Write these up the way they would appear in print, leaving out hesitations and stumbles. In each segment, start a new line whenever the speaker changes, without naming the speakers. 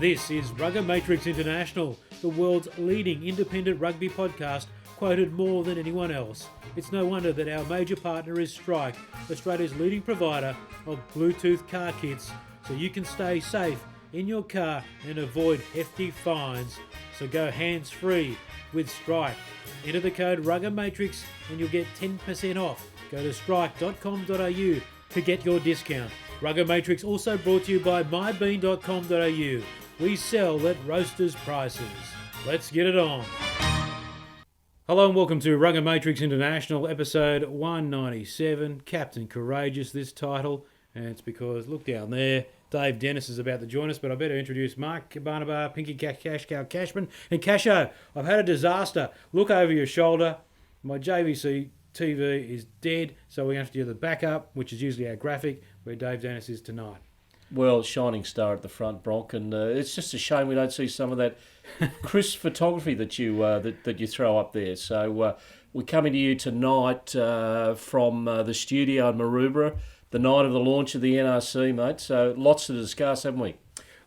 This is RuggaMatrix International, the world's leading independent rugby podcast, quoted more than anyone else. It's no wonder that our major partner is Strike, Australia's leading provider of Bluetooth car kits, so you can stay safe in your car and avoid hefty fines. So go hands-free with Strike. Enter the code RuggaMatrix and you'll get 10% off. Go to strike.com.au to get your discount. RuggaMatrix also brought to you by mybean.com.au. We sell at roasters' prices. Let's get it on. Hello and welcome to RuggaMatrix International, episode 197. Captain Courageous, this title, and it's because, look down there, Dave Dennis is about to join us, but I better introduce Mark Barnabar, Pinky Cash Cow Cashman, and Casho. I've had a disaster. Look over your shoulder. My JVC TV is dead, so we have to do the backup, which is usually our graphic, where Dave Dennis is tonight.
Well, shining star at the front, Bronk, and it's just a shame we don't see some of that crisp photography that you that you throw up there. So we're coming to you tonight from the studio in Maroubra, the night of the launch of the NRC, mate. So lots to discuss, haven't we?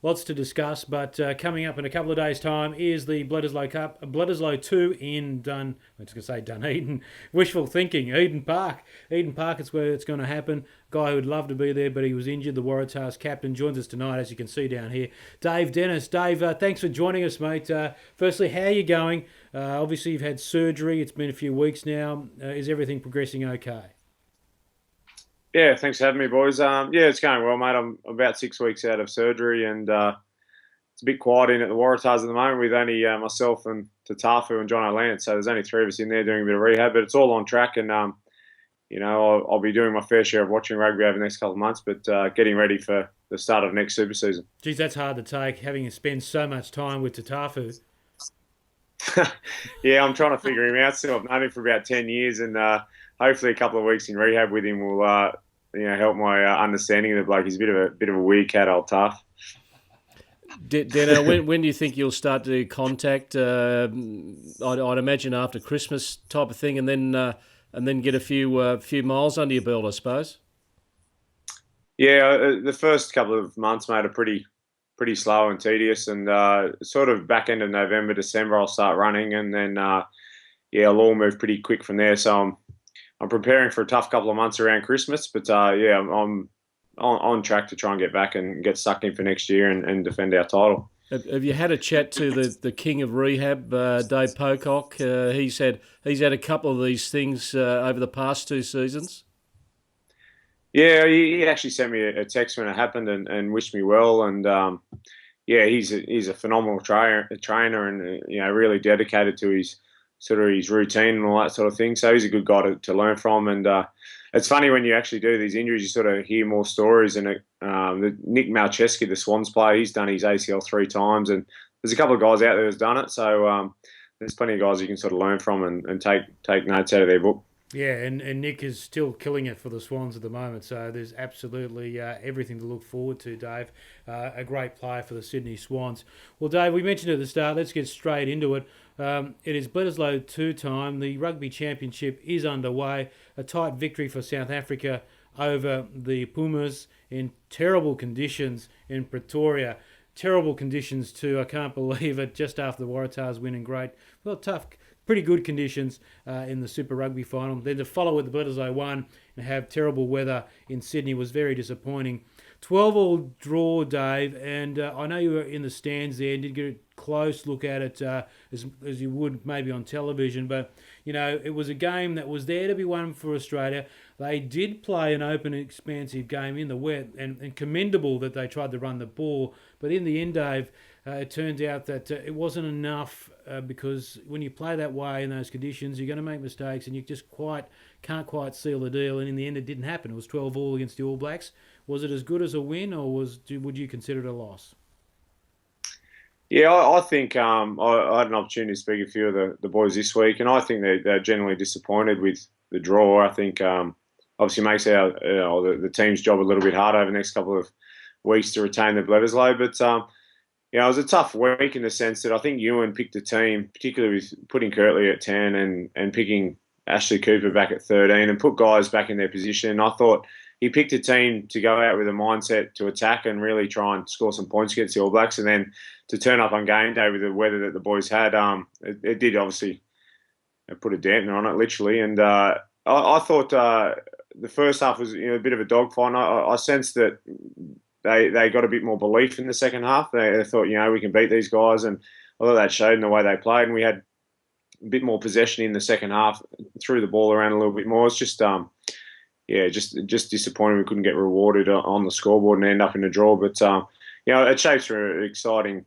Lots to discuss, but coming up in a couple of days' time is the Bledisloe Cup, Bledisloe II in Dunedin. Wishful thinking, Eden Park. Eden Park is where it's going to happen. Guy who would love to be there, but he was injured. The Waratahs captain joins us tonight, as you can see down here. Dave Dennis. Dave, thanks for joining us, mate. Firstly, how are you going? Obviously, you've had surgery. It's been a few weeks now. Is everything progressing okay?
Yeah, thanks for having me, boys. It's going well, mate. I'm about 6 weeks out of surgery, and it's a bit quiet in at the Waratahs at the moment with only myself and Tatafu and John O'Lance. So there's only three of us in there doing a bit of rehab, but it's all on track. And, I'll be doing my fair share of watching rugby over the next couple of months, but getting ready for the start of next super season.
Geez, that's hard to take, having to spend so much time with Tatafu.
Yeah, I'm trying to figure him out still. I've known him for about 10 years, and hopefully a couple of weeks in rehab with him will help my understanding of the bloke. He's a bit of a weird cat, old Tough.
Deno, when do you think you'll start to do contact? I'd imagine after Christmas type of thing, and then get a few miles under your belt, I suppose.
Yeah, the first couple of months, mate, are pretty slow and tedious, and sort of back end of November, December, I'll start running, and then I'll all move pretty quick from there. So I'm preparing for a tough couple of months around Christmas, but I'm on track to try and get back and get stuck in for next year and defend our title.
Have you had a chat to the king of rehab, Dave Pocock? He's had a couple of these things over the past two seasons.
Yeah, he actually sent me a text when it happened and wished me well. And he's a phenomenal trainer and really dedicated to his routine and all that sort of thing. So he's a good guy to learn from. And it's funny when you actually do these injuries, you sort of hear more stories. And Nick Malcheski, the Swans player, he's done his ACL 3 times. And there's a couple of guys out there who's done it. So there's plenty of guys you can sort of learn from and take notes out of their book.
Yeah, and Nick is still killing it for the Swans at the moment, so there's absolutely everything to look forward to, Dave. A great player for the Sydney Swans. Well, Dave, we mentioned at the start, let's get straight into it. It is Bledisloe II time. The Rugby Championship is underway. A tight victory for South Africa over the Pumas in terrible conditions in Pretoria. Terrible conditions too, I can't believe it, just after the Waratahs winning great. Well, tough, pretty good conditions in the Super Rugby final. Then to follow with the Bledisloe I and have terrible weather in Sydney was very disappointing. 12-all draw, Dave, and I know you were in the stands there and did get a close look at it as you would maybe on television, but it was a game that was there to be won for Australia. They did play an open, expansive game in the wet, and commendable that they tried to run the ball, but in the end, Dave, it turned out that it wasn't enough because when you play that way in those conditions, you're going to make mistakes and you just can't quite seal the deal. And in the end, it didn't happen. It was 12-all against the All Blacks. Was it as good as a win, or would you consider it a loss?
Yeah, I think I had an opportunity to speak to a few of the boys this week, and I think they're generally disappointed with the draw. I think obviously makes the team's job a little bit harder over the next couple of weeks to retain the Bledisloe, but it was a tough week in the sense that I think Ewan picked a team, particularly with putting Kirtley at 10 and picking Ashley Cooper back at 13 and put guys back in their position. I thought he picked a team to go out with a mindset to attack and really try and score some points against the All Blacks, and then to turn up on game day with the weather that the boys had. It did obviously put a dampener on it, literally. And I thought the first half was a bit of a dogfight. I sensed that they got a bit more belief in the second half. They thought, we can beat these guys, and I thought that showed in the way they played. And we had a bit more possession in the second half, threw the ball around a little bit more. It's just just disappointing we couldn't get rewarded on the scoreboard and end up in a draw. But it shapes for an exciting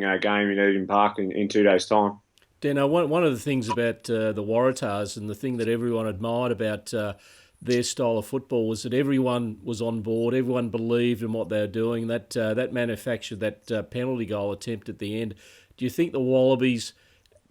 game in Eden Park in 2 days' time.
Dano, one of the things about the Waratahs, and the thing that everyone admired about their style of football, was that everyone was on board, everyone believed in what they were doing. That manufactured that penalty goal attempt at the end. Do you think the Wallabies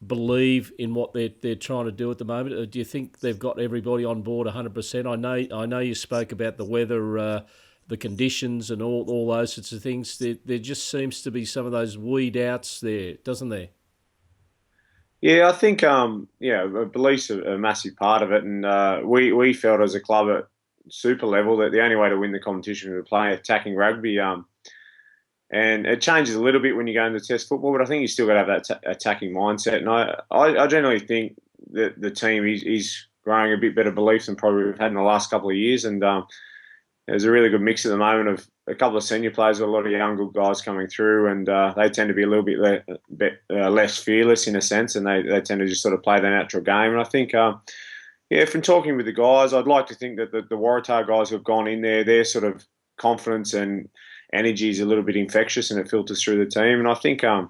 believe in what they're trying to do at the moment? Or do you think they've got everybody on board 100%? I know you spoke about the weather, the conditions, and all those sorts of things. There just seems to be some of those wee doubts there, doesn't there?
Yeah, I think belief's a massive part of it, and we felt as a club at super level that the only way to win the competition was to play attacking rugby. And it changes a little bit when you go into Test football, but I think you still got to have that attacking mindset. And I generally think that the team is growing a bit better belief than probably we've had in the last couple of years. And there's a really good mix at the moment of a couple of senior players, a lot of young good guys coming through, and they tend to be a little bit less fearless in a sense, and they tend to just sort of play their natural game. And I think, from talking with the guys, I'd like to think that the Waratah guys who have gone in there, their sort of confidence and energy is a little bit infectious, and it filters through the team. And I think, I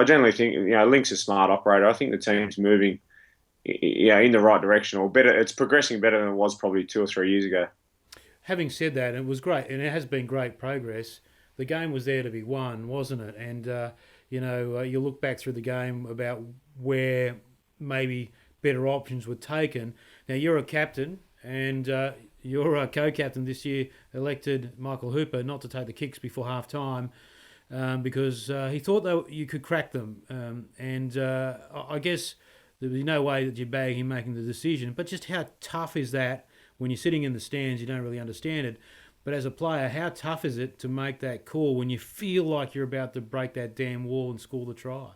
generally think, Link's a smart operator. I think the team's moving, in the right direction, or better. It's progressing better than it was probably 2 or 3 years ago.
Having said that, it was great, and it has been great progress. The game was there to be won, wasn't it? And you look back through the game about where maybe better options were taken. Now you're a captain, and your co-captain this year elected Michael Hooper not to take the kicks before half time because he thought that you could crack them. I guess there'd be no way that you're bagging him making the decision. But just how tough is that when you're sitting in the stands? You don't really understand it. But as a player, how tough is it to make that call when you feel like you're about to break that damn wall and score the try?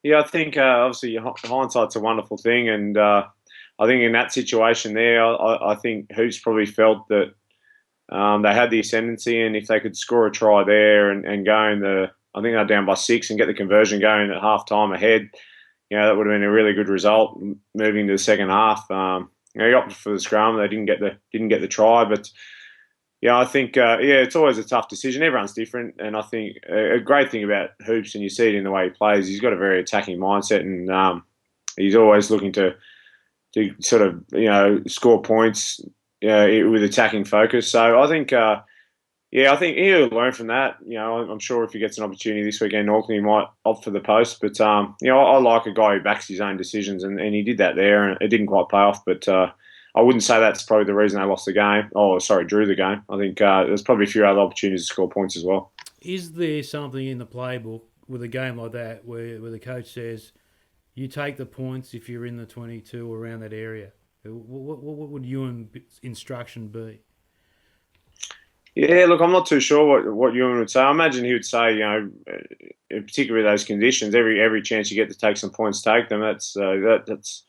Yeah, I think obviously hindsight's a wonderful thing, and I think in that situation there, I think Hoops probably felt that they had the ascendancy, and if they could score a try there and go in I think they're down by 6 and get the conversion going at half time ahead, that would have been a really good result moving to the second half. He opted for the scrum. They didn't get the try, but I think it's always a tough decision. Everyone's different, and I think a great thing about Hoops, and you see it in the way he plays, he's got a very attacking mindset, and he's always looking to sort of score points with attacking focus. So I think I think he'll learn from that. I'm sure if he gets an opportunity this weekend in Auckland, he might opt for the post. But I like a guy who backs his own decisions, and he did that there, and it didn't quite pay off. But I wouldn't say that's probably the reason they lost the game. Oh, sorry, drew the game. I think there's probably a few other opportunities to score points as well.
Is there something in the playbook with a game like that where the coach says, you take the points if you're in the 22 or around that area? What would your instruction be?
Yeah, look, I'm not too sure what Ewan would say. I imagine he would say, particularly those conditions, every chance you get to take some points, take them. That's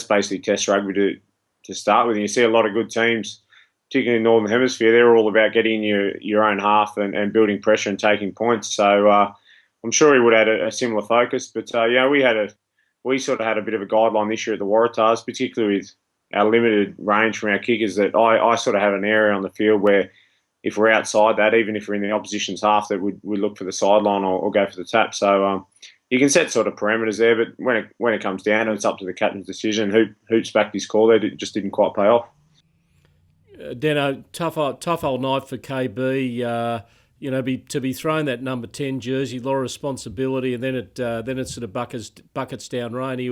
basically Test rugby to start with. And you see a lot of good teams, particularly in the Northern Hemisphere. They're all about getting your own half and building pressure and taking points. So I'm sure he would have had a similar focus. But we sort of had a bit of a guideline this year at the Waratahs, particularly with our limited range from our kickers, that I sort of have an area on the field where if we're outside that, even if we're in the opposition's half, that we look for the sideline or go for the tap. So you can set sort of parameters there, but when it comes down, it's up to the captain's decision. Hoops backed his call there, it just didn't quite pay off.
Dano, tough old night for KB. To be thrown that number 10 jersey, a lot of responsibility, and then it sort of buckets down rain. He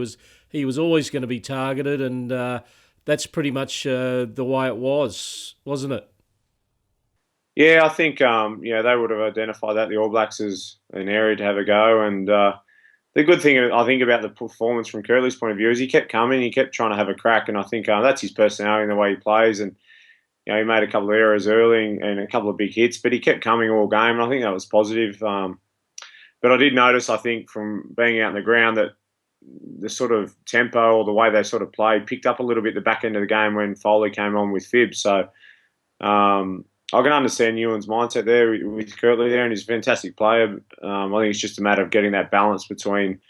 was always going to be targeted, and that's pretty much the way it was, wasn't it?
Yeah, I think they would have identified that the All Blacks as an area to have a go, and the good thing I think about the performance from Curley's point of view is he kept coming, he kept trying to have a crack, and I think that's his personality and the way he plays, and he made a couple of errors early and a couple of big hits, but he kept coming all game, and I think that was positive. But I did notice, I think, from being out in the ground that the sort of tempo or the way they sort of played picked up a little bit the back end of the game when Foley came on with Fib. So I can understand Ewan's mindset there with Kirtley there, and he's a fantastic player. I think it's just a matter of getting that balance between,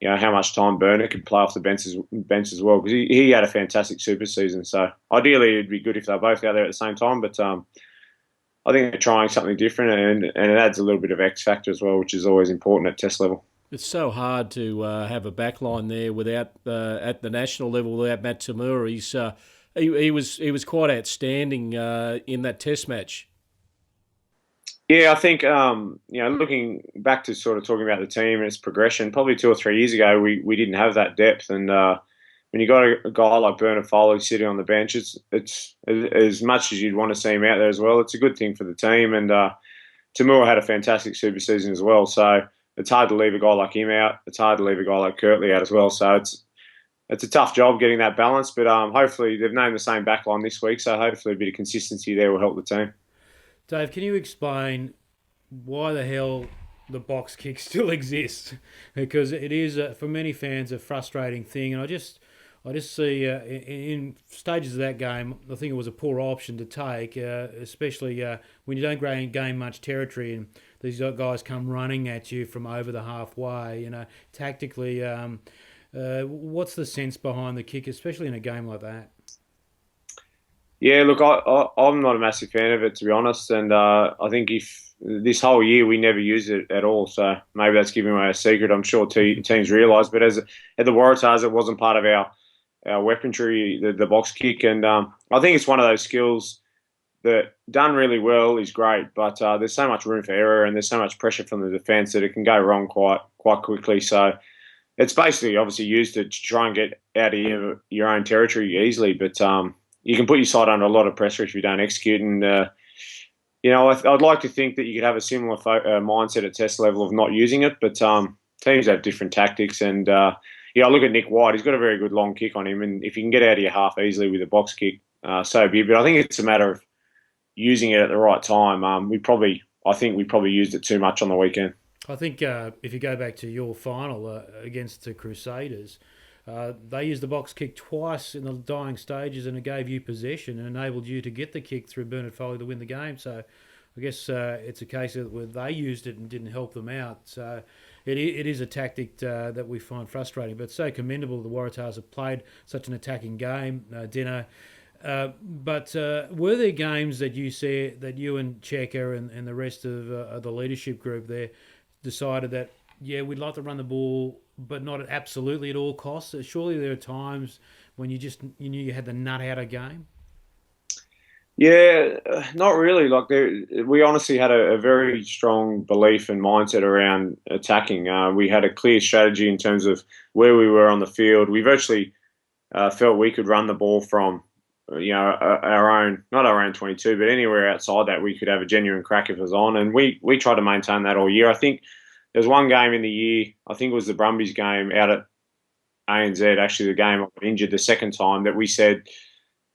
how much time Burnett could play off the bench as well, because he had a fantastic super season. So ideally it'd be good if they're both out there at the same time, but I think they're trying something different, and it adds a little bit of X factor as well, which is always important at test level.
It's so hard to have a backline there without at the national level without Matt Tamura. He was quite outstanding in that test match.
Yeah, I think looking back to sort of talking about the team and its progression, probably 2 or 3 years ago we didn't have that depth, and when you got a guy like Bernard Foley sitting on the bench, it's as much as you'd want to see him out there as well. It's a good thing for the team, and Tamura had a fantastic super season as well. So it's hard to leave a guy like him out. It's hard to leave a guy like Kirtley out as well. So it's a tough job getting that balance, but hopefully they've named the same backline this week, so hopefully a bit of consistency there will help the team.
Dave, can you explain why the hell the box kick still exists? Because it is, for many fans, a frustrating thing. And I just see in stages of that game, I think it was a poor option to take, especially when you don't gain much territory and these guys come running at you from over the halfway. Tactically, what's the sense behind the kick, especially in a game like that?
Yeah, look, I'm not a massive fan of it, to be honest, and I think if this whole year we never used it at all, so maybe that's giving away a secret. I'm sure teams realise, but at the Waratahs, it wasn't part of our weaponry, the box kick, and I think it's one of those skills that done really well is great, but there's so much room for error and there's so much pressure from the defence that it can go wrong quite quickly. So it's basically obviously used to try and get out of your own territory easily, but you can put your side under a lot of pressure if you don't execute. And, I'd like to think that you could have a similar mindset at test level of not using it, but teams have different tactics. And, I look at Nick White. He's got a very good long kick on him. And if you can get out of your half easily with a box kick, so be it. But I think it's a matter of using it at the right time. I think we probably used it too much on the weekend.
I think if you go back to your final against the Crusaders, they used the box kick twice in the dying stages, and it gave you possession and enabled you to get the kick through Bernard Foley to win the game. So I guess it's a case of where they used it and didn't help them out. So it is a tactic that we find frustrating, but it's so commendable the Waratahs have played such an attacking game, Dino. But were there games that you see that you and Checker and the rest of the leadership group there decided that, we'd like to run the ball, but not absolutely at all costs? Surely there are times when you knew you had the nut out of game?
Yeah, not really. Like we honestly had a very strong belief and mindset around attacking. We had a clear strategy in terms of where we were on the field. We virtually felt we could run the ball from our own, not our own 22, but anywhere outside that we could have a genuine crack if it was on. And we tried to maintain that all year. I think there's one game in the year, I think it was the Brumbies game out at ANZ, actually the game I got injured the second time, that we said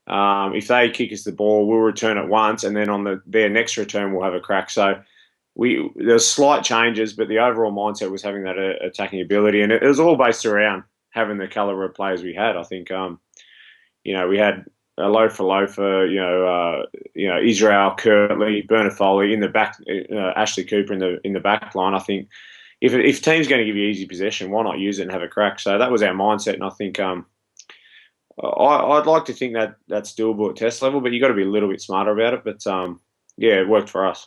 if they kick us the ball, we'll return it once, and then on their next return we'll have a crack. So there's slight changes, but the overall mindset was having that attacking ability, and it was all based around having the calibre of players we had. I think we had a loafer, Israel, Kirtley, Bernard Foley in the back, Ashley Cooper in the back line. I think if team's going to give you easy possession, why not use it and have a crack? So that was our mindset, and I think I'd like to think that that's doable at test level, but you've got to be a little bit smarter about it. But it worked for us.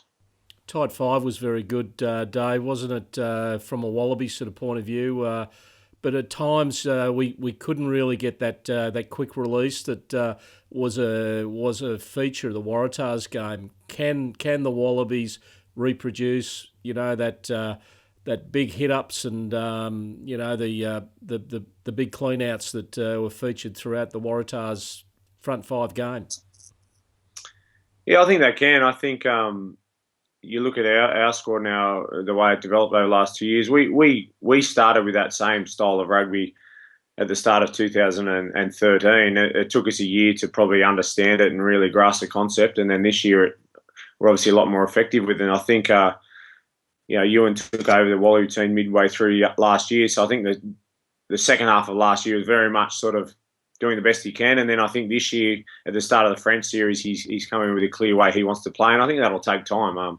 Tight five was very good, Dave, wasn't it? From a Wallaby sort of point of view. But at times we couldn't really get that quick release that was a feature of the Waratahs game. Can the Wallabies reproduce that big hit ups and the big clean outs that were featured throughout the Waratahs front five games?
Yeah, I think they can. I think you look at our squad now, the way it developed over the last 2 years, we started with that same style of rugby at the start of 2013. It took us a year to probably understand it and really grasp the concept. And then this year, we're obviously a lot more effective with it. And I think, Ewan took over the Wallaby team midway through last year. So I think the second half of last year was very much sort of doing the best he can. And then I think this year, at the start of the French series, he's coming with a clear way he wants to play. And I think that'll take time.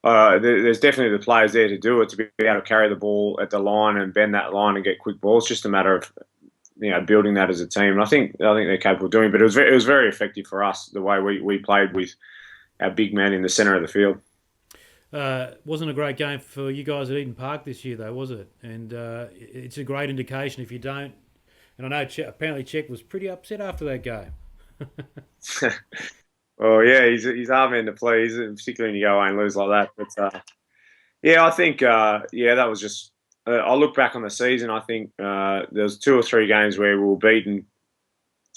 There's definitely the players there to do it, to be able to carry the ball at the line and bend that line and get quick balls. It's just a matter of building that as a team. And I think they're capable of doing it. But it was very effective for us, the way we played with our big man in the centre of the field.
Wasn't a great game for you guys at Eden Park this year, though, was it? And it's a great indication if you don't. And I know apparently Czech was pretty upset after that game.
Oh yeah, he's hard man to please, particularly when you go away and lose like that. But I think that was just. I look back on the season. I think there was 2 or 3 games where we were beaten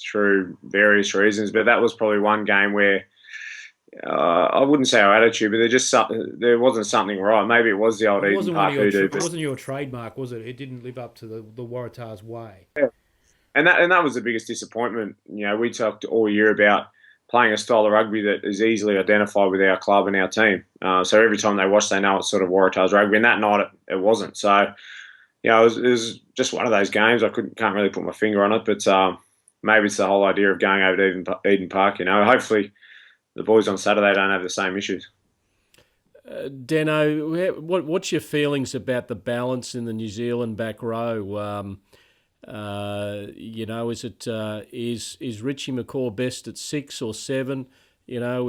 through various reasons, but that was probably one game where I wouldn't say our attitude, but there wasn't something right. Maybe it was the old Eden Park hoodoo.
It wasn't your trademark, was it? It didn't live up to the Waratahs way.
Yeah. And that was the biggest disappointment. We talked all year about playing a style of rugby that is easily identified with our club and our team. So every time they watch, they know it's sort of Waratahs rugby. And that night, it wasn't. So, it was just one of those games. I can't really put my finger on it, but maybe it's the whole idea of going over to Eden Park. Hopefully the boys on Saturday don't have the same issues.
Dano, what's your feelings about the balance in the New Zealand back row? Is Richie McCaw best at 6 or 7? Have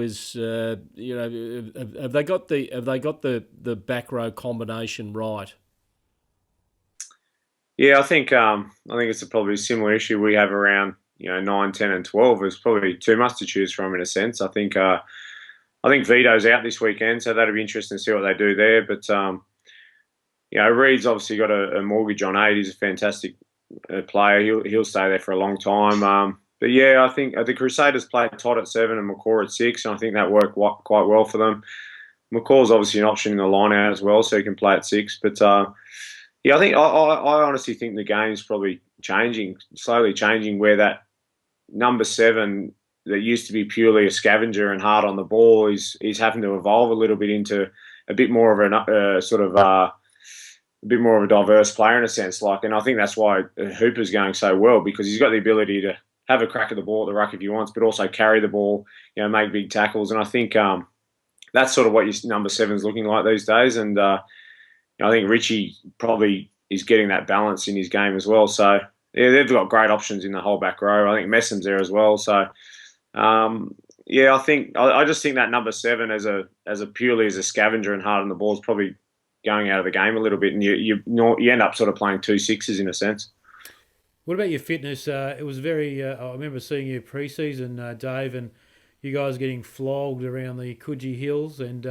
they got the back row combination right?
Yeah, I think it's probably a similar issue we have around 9, 10, and 12. It's probably too much to choose from in a sense. I think Vito's out this weekend, so that'll be interesting to see what they do there. But Reed's obviously got a mortgage on 8. He's a fantastic player. He'll stay there for a long time. But yeah, I think the Crusaders played Todd at 7 and McCaw at 6, and I think that worked quite well for them. McCaw's obviously an option in the line out as well, so he can play at 6. But I honestly think the game's probably slowly changing, where that number 7 that used to be purely a scavenger and hard on the ball is having to evolve a little bit into a bit more of a bit more of a diverse player in a sense. And I think that's why Hooper's going so well, because he's got the ability to have a crack at the ball at the ruck if he wants, but also carry the ball, make big tackles. And I think that's sort of what your number 7's looking like these days. And I think Richie probably is getting that balance in his game as well. So yeah, they've got great options in the whole back row. I think Messham's there as well. So I just think that number 7 as a purely as a scavenger and hard on the ball is probably going out of the game a little bit, and you end up sort of playing 2 6s in a sense.
What about your fitness? It was very. I remember seeing you pre-season, Dave, and you guys getting flogged around the Coogee Hills, and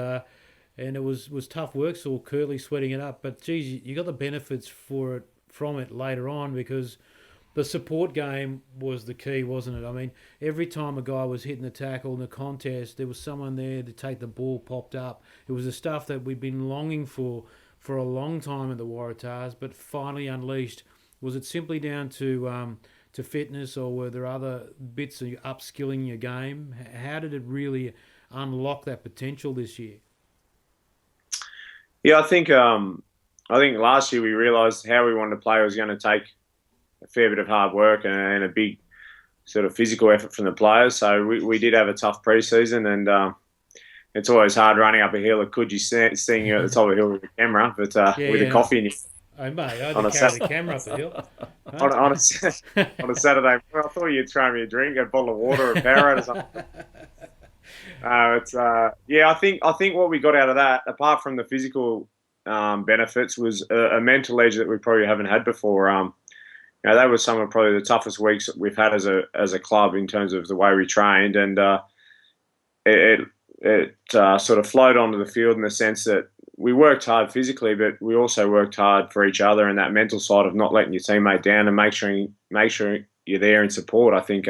it was tough work. Saw Curly sweating it up, but geez, you got the benefits from it later on, because the support game was the key, wasn't it? I mean, every time a guy was hitting the tackle in the contest, there was someone there to take the ball popped up. It was the stuff that we'd been longing for a long time at the Waratahs, but finally unleashed. Was it simply down to fitness, or were there other bits of upskilling your game? How did it really unlock that potential this year?
Yeah, I think last year we realised how we wanted to play was going to take a fair bit of hard work and a big sort of physical effort from the players. So we did have a tough pre-season, and it's always hard running up a hill at Coogee, seeing you at the top of the hill with a camera, but with a coffee in your...
Oh, mate, I didn't carry the camera up the hill.
on a Saturday, I thought you'd throw me a drink, a bottle of water, a Powerade or something. I think what we got out of that, apart from the physical benefits, was a mental edge that we probably haven't had before. That was some of probably the toughest weeks that we've had as a club in terms of the way we trained, and it sort of flowed onto the field in the sense that we worked hard physically, but we also worked hard for each other, and that mental side of not letting your teammate down and make sure you're there in support. I think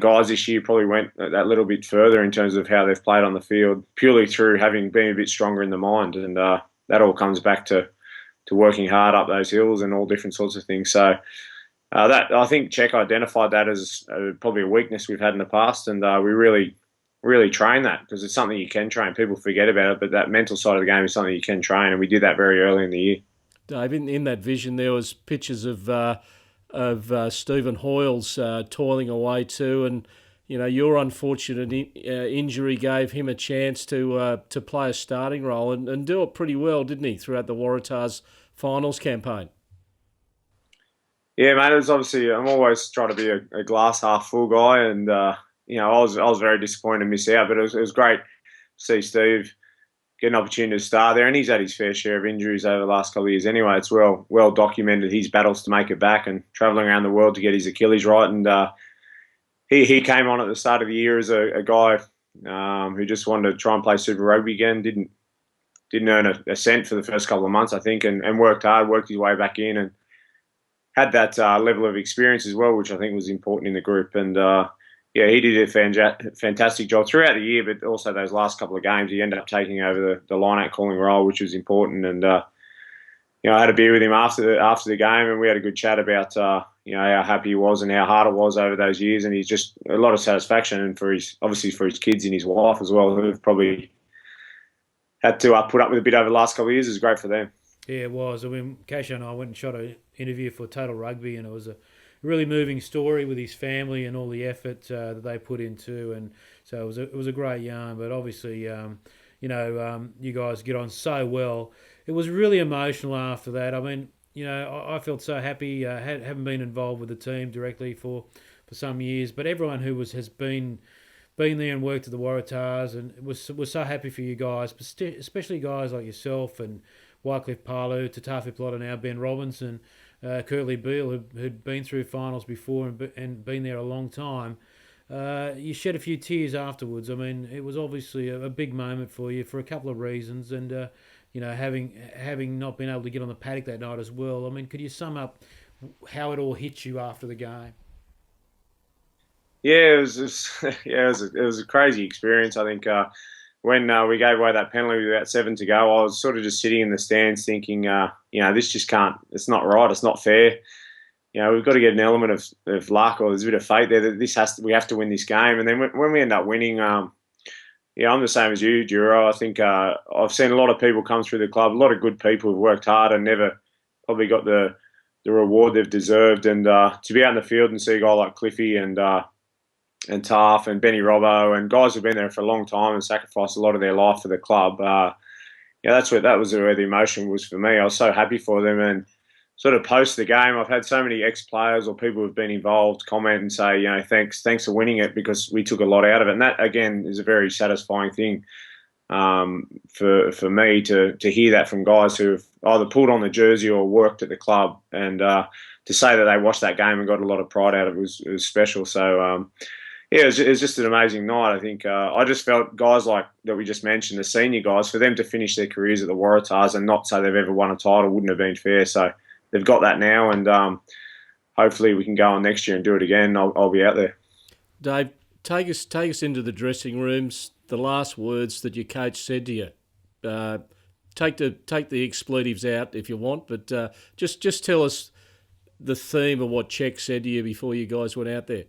guys this year probably went that little bit further in terms of how they've played on the field, purely through having been a bit stronger in the mind, and that all comes back to working hard up those hills and all different sorts of things. So that I think Czech identified that as probably a weakness we've had in the past, and we really train that because it's something you can train. People forget about it, but that mental side of the game is something you can train, and we did that very early in the year.
Dave, in that vision, there was pictures of Stephen Hoyles toiling away too, and your unfortunate injury gave him a chance to play a starting role and do it pretty well, didn't he, throughout the Waratahs finals campaign?
Yeah, mate. It was obviously I'm always trying to be a glass half full guy, and I was very disappointed to miss out, but it was great to see Steve get an opportunity to start there, and he's had his fair share of injuries over the last couple of years anyway. It's well documented his battles to make it back and travelling around the world to get his Achilles right, and he came on at the start of the year as a guy who just wanted to try and play Super Rugby again. Didn't earn a cent for the first couple of months, I think, and worked hard, worked his way back in, and had that level of experience as well, which I think was important in the group. And he did a fantastic job throughout the year, but also those last couple of games, he ended up taking over the line-out calling role, which was important. And I had a beer with him after the game, and we had a good chat about how happy he was and how hard it was over those years. And he's just a lot of satisfaction, and obviously for his kids and his wife as well, who have probably had to put up with a bit over the last couple of years. Is great for them.
Yeah, it was. I mean, Casey and I went and shot an interview for Total Rugby, and it was a really moving story with his family and all the effort that they put into, and so it was a great yarn. But obviously, you guys get on so well. It was really emotional after that. I mean, I felt so happy. Haven't been involved with the team directly for some years, but everyone who has been there and worked at the Waratahs and was so happy for you guys, especially guys like yourself and Wycliffe Palu, Tatafi Plotter now, Ben Robinson, Curtly Beale, who'd been through finals before and been there a long time. You shed a few tears afterwards. I mean, it was obviously a big moment for you for a couple of reasons, and having not been able to get on the paddock that night as well. I mean, could you sum up how it all hit you after the game?
Yeah, it was a crazy experience. I think when we gave away that penalty with about 7 to go, I was sort of just sitting in the stands thinking, this just can't. It's not right. It's not fair. We've got to get an element of luck, or there's a bit of fate there that we have to win this game. And then when we end up winning, I'm the same as you, Duro. I think I've seen a lot of people come through the club, a lot of good people who've worked hard and never probably got the reward they've deserved. And to be out in the field and see a guy like Cliffy and Taff and Benny Robbo and guys who've been there for a long time and sacrificed a lot of their life for the club. That was where the emotion was for me. I was so happy for them, and sort of post the game, I've had so many ex-players or people who've been involved comment and say, thanks for winning it because we took a lot out of it. And that again is a very satisfying thing for me to hear that from guys who've either pulled on the jersey or worked at the club, and to say that they watched that game and got a lot of pride out of it was special. So. It was just an amazing night. I think I just felt guys like that we just mentioned, the senior guys, for them to finish their careers at the Waratahs and not say they've ever won a title wouldn't have been fair. So they've got that now, and hopefully we can go on next year and do it again. I'll be out there.
Dave, take us into the dressing rooms. The last words that your coach said to you. Take the expletives out if you want, but just tell us the theme of what Czech said to you before you guys went out there.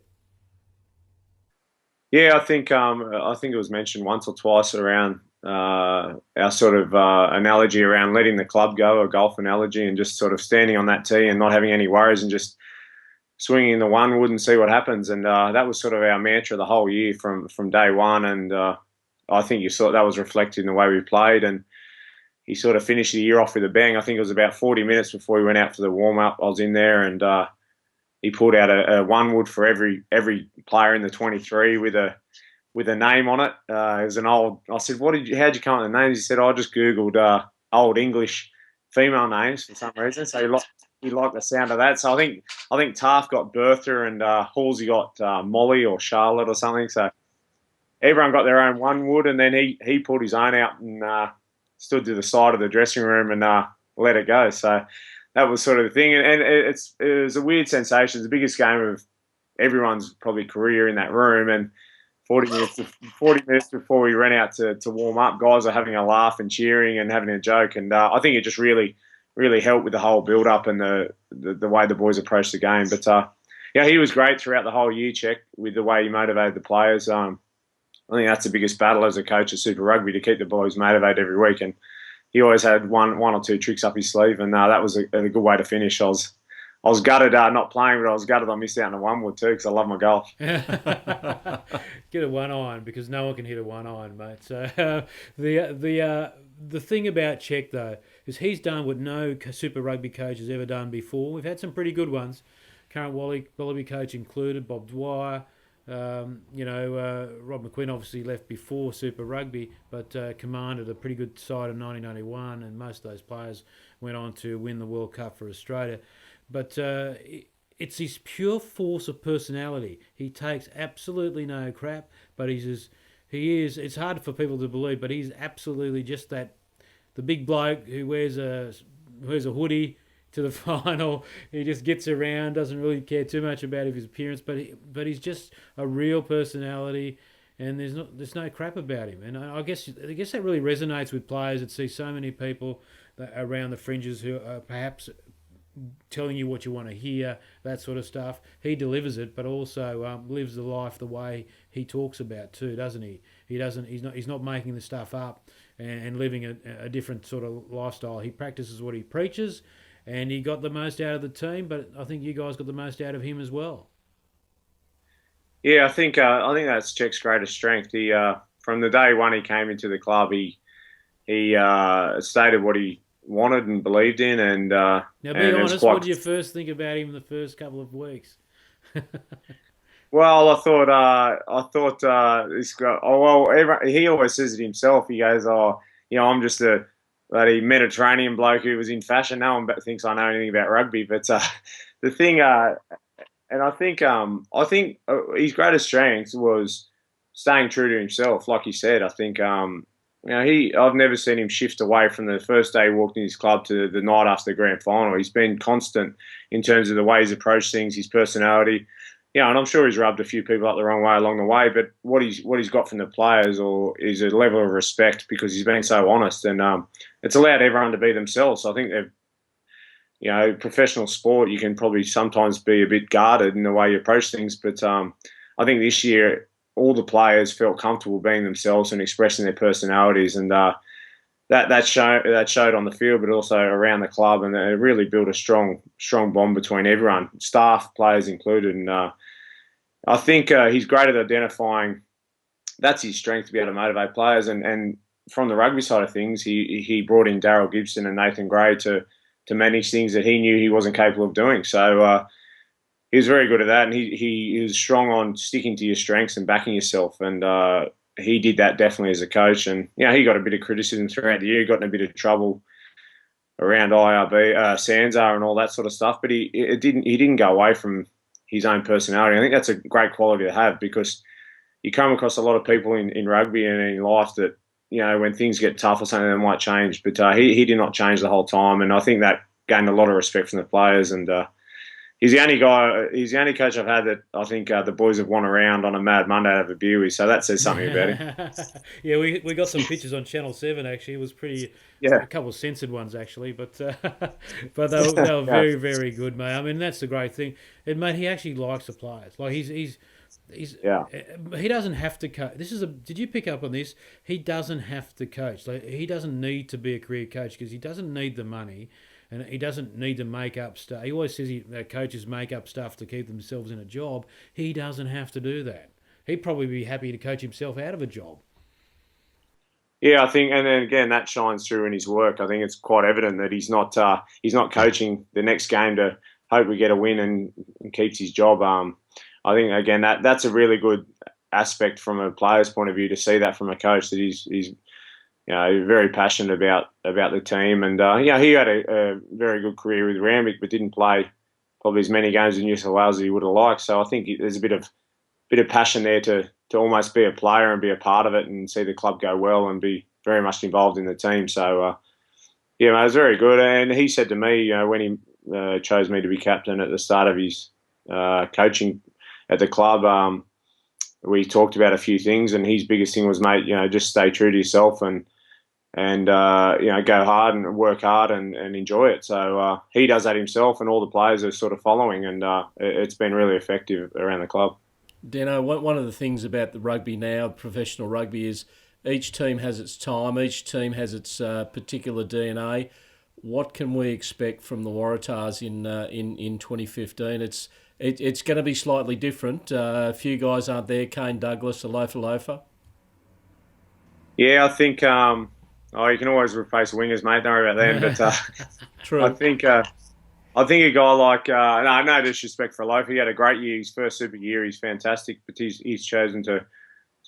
Yeah, I think it was mentioned once or twice around our sort of analogy around letting the club go, a golf analogy, and just sort of standing on that tee and not having any worries and just swinging the one wood and see what happens. And that was sort of our mantra the whole year from day one. And I think you saw that was reflected in the way we played. And he sort of finished the year off with a bang. I think it was about 40 minutes before we went out for the warm up. I was in there, and he pulled out a one wood for every player in the 23 with a name on it. It was an old. I said, how'd you come up with the names? He said, I just googled old English female names for some reason. So he liked the sound of that. So I think Taff got Bertha and Halsey got Molly or Charlotte or something. So everyone got their own one wood, and then he pulled his own out and stood to the side of the dressing room and let it go. So that was sort of the thing, and it was a weird sensation. It's the biggest game of everyone's probably career in that room, and 40 minutes before we ran out to warm up, guys are having a laugh and cheering and having a joke, and I think it just really really helped with the whole build up and the way the boys approached the game. But yeah, he was great throughout the whole year, Check, with the way he motivated the players. I think that's the biggest battle as a coach of Super Rugby, to keep the boys motivated every week. And he always had one or two tricks up his sleeve, and that was a good way to finish. I was gutted not playing, but I was gutted I missed out on a one wood too, because I love my golf.
Get a one iron, because no one can hit a one iron, mate. So the thing about Czech though is he's done what no Super Rugby coach has ever done before. We've had some pretty good ones, current Wallaby coach included, Bob Dwyer. Rob McQueen obviously left before Super Rugby, but commanded a pretty good side in 1991, and most of those players went on to win the World Cup for Australia. But it's his pure force of personality. He takes absolutely no crap, but he is. It's hard for people to believe, but he's absolutely just the big bloke who wears a hoodie to the final. He just gets around, doesn't really care too much about his appearance, but he's just a real personality, and there's no crap about him. And I guess that really resonates with players that see so many people around the fringes who are perhaps telling you what you want to hear, that sort of stuff. He delivers it, but also lives the life the way he talks about too, doesn't he? He's not making the stuff up and living a different sort of lifestyle. He practices what he preaches, and he got the most out of the team, but I think you guys got the most out of him as well.
Yeah, I think that's Czech's greatest strength. He from the day one he came into the club, he stated what he wanted and believed in, and
now be honest, what did you first think about him in the first couple of weeks?
Well, I thought this guy. Oh well, he always says it himself. He goes, I'm just a bloody Mediterranean bloke who was in fashion. No one thinks I know anything about rugby. But the thing, and I think his greatest strength was staying true to himself. Like you said, I think I've never seen him shift away from the first day he walked in his club to the night after the grand final. He's been constant in terms of the way he's approached things, his personality. Yeah, and I'm sure he's rubbed a few people up the wrong way along the way, but what he's got from the players is a level of respect, because he's been so honest, and it's allowed everyone to be themselves. So I think professional sport, you can probably sometimes be a bit guarded in the way you approach things, but I think this year all the players felt comfortable being themselves and expressing their personalities, and that showed on the field, but also around the club, and it really built a strong bond between everyone, staff, players included. And I think he's great at identifying. That's his strength, to be able to motivate players. And from the rugby side of things, he brought in Daryl Gibson and Nathan Gray to manage things that he knew he wasn't capable of doing. So he was very good at that, and he was strong on sticking to your strengths and backing yourself. And he did that definitely as a coach, and he got a bit of criticism throughout the year. He got in a bit of trouble around IRB, Sanzar, and all that sort of stuff. But he didn't go away from his own personality. I think that's a great quality to have, because you come across a lot of people in rugby and in life that when things get tough or something, they might change. But he did not change the whole time, and I think that gained a lot of respect from the players. And he's the only coach I've had that I think the boys have won around on a Mad Monday to have a beer with. So that says something about him.
Yeah, we got some pictures on Channel 7 actually. It was pretty, a couple of censored ones actually, but they were very, very good, mate. I mean, that's the great thing. And mate, he actually likes the players. Like he doesn't have to coach. Did you pick up on this? He doesn't have to coach. Like, he doesn't need to be a career coach, because he doesn't need the money. And he doesn't need to make up stuff. He always says coaches make up stuff to keep themselves in a job. He doesn't have to do that. He'd probably be happy to coach himself out of a job.
Yeah, I think, and then again, that shines through in his work. I think it's quite evident that he's not coaching the next game to hope we get a win and keeps his job. I think again that's a really good aspect from a player's point of view, to see that from a coach, that he's very passionate about the team. And he had a very good career with Randwick, but didn't play probably as many games in New South Wales as he would have liked. So I think there's a bit of passion there to almost be a player and be a part of it and see the club go well and be very much involved in the team. So it was very good. And he said to me when he chose me to be captain at the start of his coaching at the club, we talked about a few things, and his biggest thing was, mate, just stay true to yourself and go hard and work hard and enjoy it. So he does that himself, and all the players are sort of following, and it's been really effective around the club.
Dino, one of the things about the rugby now, professional rugby, is each team has its time, each team has its particular DNA. What can we expect from the Waratahs in 2015? It's going to be slightly different. A few guys aren't there. Kane Douglas, a loafer.
Yeah, I think you can always replace wingers, mate. Don't worry about them. But
True.
I think a guy like no disrespect for Loaf. He had a great year. His first super year, he's fantastic. But he's chosen to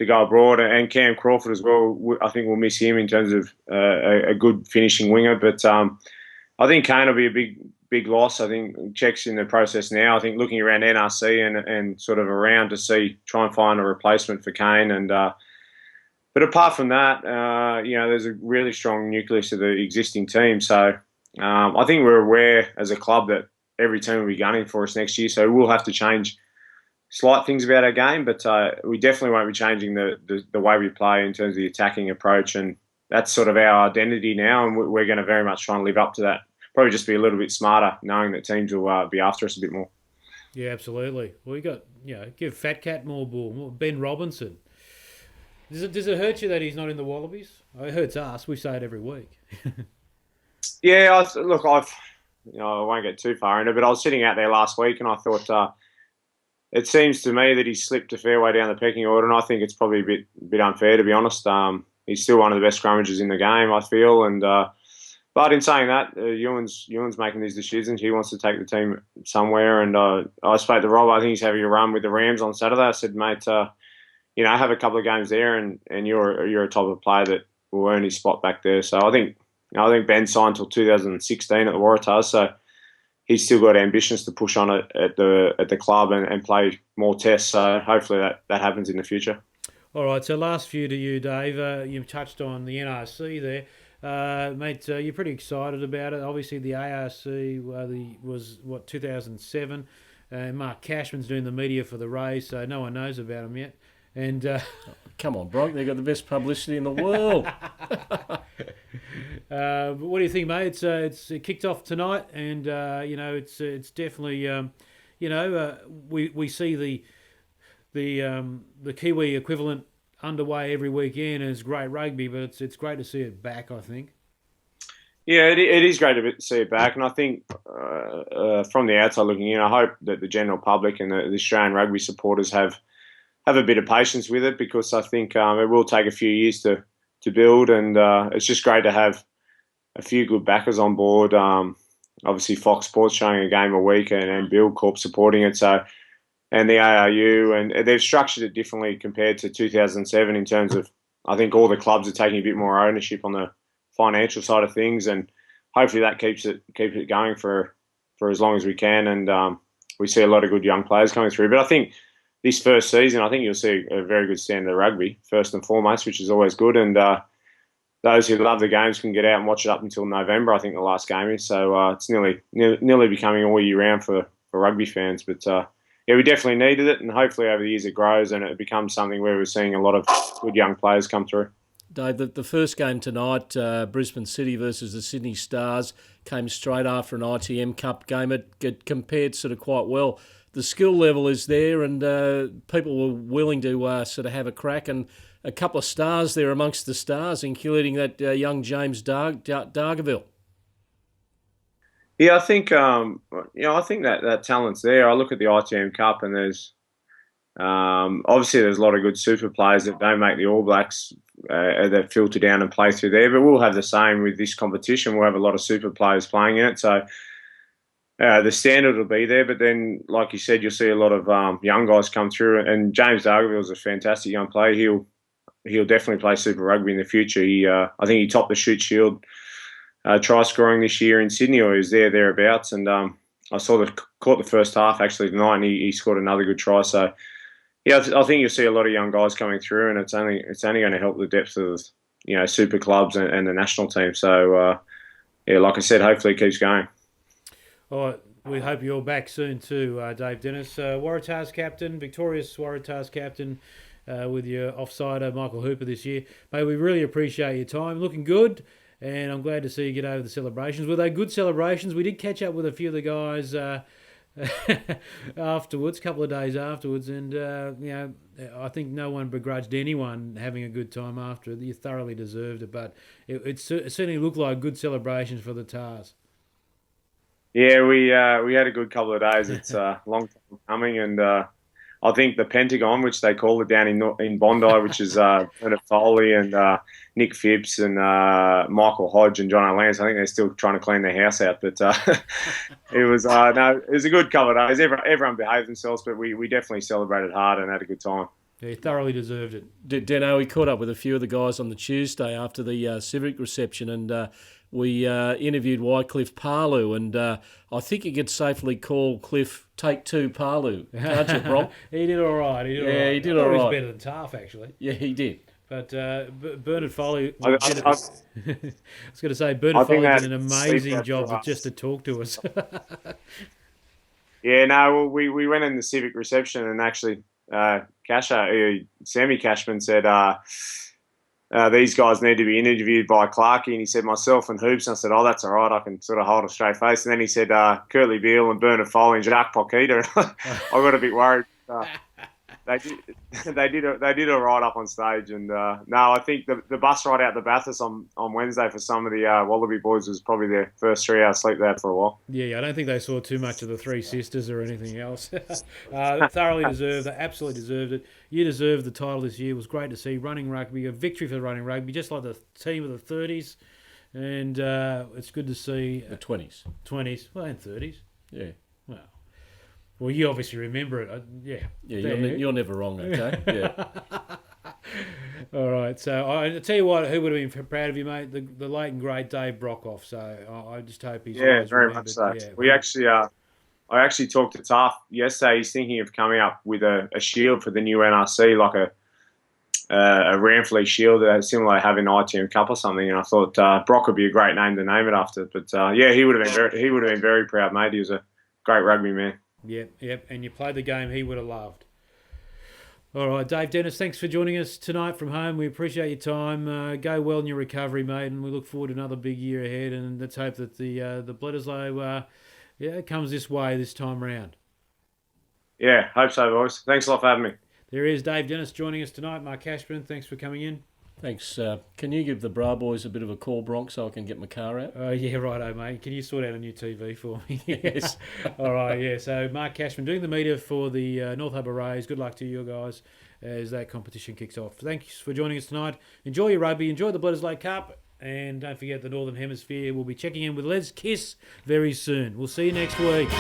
go abroad. And Cam Crawford as well. I think we'll miss him in terms of a good finishing winger. But I think Kane will be a big loss. I think Czech's in the process now. I think looking around NRC and sort of around to try and find a replacement for Kane. And but apart from that, there's a really strong nucleus of the existing team. So I think we're aware as a club that every team will be gunning for us next year. So we'll have to change slight things about our game, but we definitely won't be changing the way we play in terms of the attacking approach. And that's sort of our identity now, and we're going to very much try and live up to that. Probably just be a little bit smarter, knowing that teams will be after us a bit more.
Yeah, absolutely. Well, we got give Fat Cat more ball. Ben Robinson. Does it hurt you that he's not in the Wallabies? It hurts us. We say it every week.
Yeah, I won't get too far into it, but I was sitting out there last week and I thought it seems to me that he's slipped a fair way down the pecking order, and I think it's probably a bit unfair, to be honest. He's still one of the best scrummagers in the game, I feel, and but in saying that, Ewan's making these decisions. He wants to take the team somewhere, and I spoke to Rob. I think he's having a run with the Rams on Saturday. I said, mate, have a couple of games there, and you're a type of player that will earn his spot back there. So I think Ben signed till 2016 at the Waratahs, so he's still got ambitions to push on it at the club and play more tests. So hopefully that happens in the future.
All right. So last few to you, Dave. You've touched on the NRC there, mate. You're pretty excited about it. Obviously, the ARC was 2007. Mark Cashman's doing the media for the Rays, so no one knows about him yet. And
come on, Brock, they've got the best publicity in the world.
But what do you think, mate? It's kicked off tonight, and it's definitely we see the Kiwi equivalent underway every weekend, and it's great rugby, but it's great to see it back, I think.
Yeah, it is great to see it back, and I think from the outside looking in, I hope that the general public and the Australian rugby supporters have a bit of patience with it, because I think it will take a few years to build, and it's just great to have a few good backers on board. Obviously, Fox Sports showing a game a week, and Build Corp supporting it. So, and the ARU, and they've structured it differently compared to 2007 in terms of, I think all the clubs are taking a bit more ownership on the financial side of things, and hopefully that keeps it going for as long as we can. And we see a lot of good young players coming through. But I think this first season, I think you'll see a very good standard of rugby, first and foremost, which is always good. And those who love the games can get out and watch it up until November, I think the last game is. So it's nearly becoming all year round for rugby fans. But we definitely needed it, and hopefully over the years it grows and it becomes something where we're seeing a lot of good young players come through.
Dave, the first game tonight, Brisbane City versus the Sydney Stars, came straight after an ITM Cup game. It compared sort of quite well. The skill level is there, and people were willing to sort of have a crack, and a couple of stars there amongst the stars, including that young James Dargaville.
Yeah, I think I think that talent's there. I look at the ITM Cup, and there's obviously there's a lot of good super players that don't make the All Blacks that filter down and play through there. But we'll have the same with this competition. We'll have a lot of super players playing in it, so the standard will be there. But then, like you said, you'll see a lot of young guys come through. And James Dargaville is a fantastic young player. He'll definitely play Super Rugby in the future. I think he topped the Shoot Shield try scoring this year in Sydney, or he was thereabouts. And I caught the first half actually tonight, and he scored another good try. So yeah, I think you'll see a lot of young guys coming through, and it's only going to help the depth of super clubs and the national team. So like I said, hopefully it keeps going.
All right, we hope you're back soon too, Dave Dennis, Waratahs captain, victorious Waratahs captain. with your offsider, Michael Hooper, this year. Mate, we really appreciate your time. Looking good, and I'm glad to see you get over the celebrations. Were they good celebrations? We did catch up with a few of the guys afterwards, a couple of days afterwards, and I think no one begrudged anyone having a good time after it. You thoroughly deserved it, but it certainly looked like good celebrations for the Tars.
Yeah, we had a good couple of days. It's a long time coming, and I think the Pentagon, which they call it down in Bondi, which is Bernard Foley and Nick Phipps and Michael Hodge and John O'Lance. I think they're still trying to clean their house out, but it was it was a good couple of days. Everyone behaved themselves, but we definitely celebrated hard and had a good time.
Yeah, he thoroughly deserved it.
Deno, we caught up with a few of the guys on the Tuesday after the civic reception, and we interviewed Wycliffe Parlew, and I think you could safely call Cliff Take Two Parlew, can't you, Bronk?
He did all right. He did
all right.
He was better than Taff, actually.
Yeah, he did.
But Bernard Foley,
I
was going to say, Bernard Foley did an amazing job just to talk to us.
Yeah, no, well, we went in the civic reception, and actually Sammy Cashman said these guys need to be interviewed by Clarkey, and he said myself and Hoops, and I said, oh, that's all right, I can sort of hold a straight face. And then he said Curtly Beale and Bernard Foley and Jacques Poquita. I got a bit worried. They did all right up on stage, and no, I think the bus ride out the Bathurst on Wednesday for some of the Wallaby boys was probably their first 3 hours sleep there for a while.
Yeah, I don't think they saw too much of the Three Sisters or anything else. Thoroughly deserved it, absolutely deserved it. You deserved the title this year. It was great to see running rugby, a victory for running rugby, just like the team of the 30s, and it's good to see
the 20s,
well, and 30s.
Yeah.
Well, you obviously remember it.
Yeah, you're never wrong, okay? Yeah.
All right. So I tell you what, who would have been proud of you, mate? The late and great Dave Brockhoff. So I just hope he's
very much so. Yeah. We actually, I actually talked to Taff yesterday. He's thinking of coming up with a shield for the new NRC, like a Ramfleet shield that similar to having ITM Cup or something. And I thought Brock would be a great name to name it after. But he would have been very proud, mate. He was a great rugby man.
Yep, and you played the game he would have loved. All right, Dave Dennis, thanks for joining us tonight from home. We appreciate your time. Go well in your recovery, mate, and we look forward to another big year ahead. And let's hope that the Bledisloe comes this way this time round.
Yeah, hope so, boys. Thanks a lot for having me.
There is Dave Dennis joining us tonight. Mark Cashman, thanks for coming in.
Thanks. Can you give the Bra Boys a bit of a call, Bronx, so I can get my car out?
Yeah, righto, mate. Can you sort out a new TV for me?
Yes.
All right, yeah. So Mark Cashman doing the meter for the North Harbour Rays. Good luck to you guys as that competition kicks off. Thanks for joining us tonight. Enjoy your rugby. Enjoy the Bledisloe Cup. And don't forget the Northern Hemisphere. We'll be checking in with Les Kiss very soon. We'll see you next week.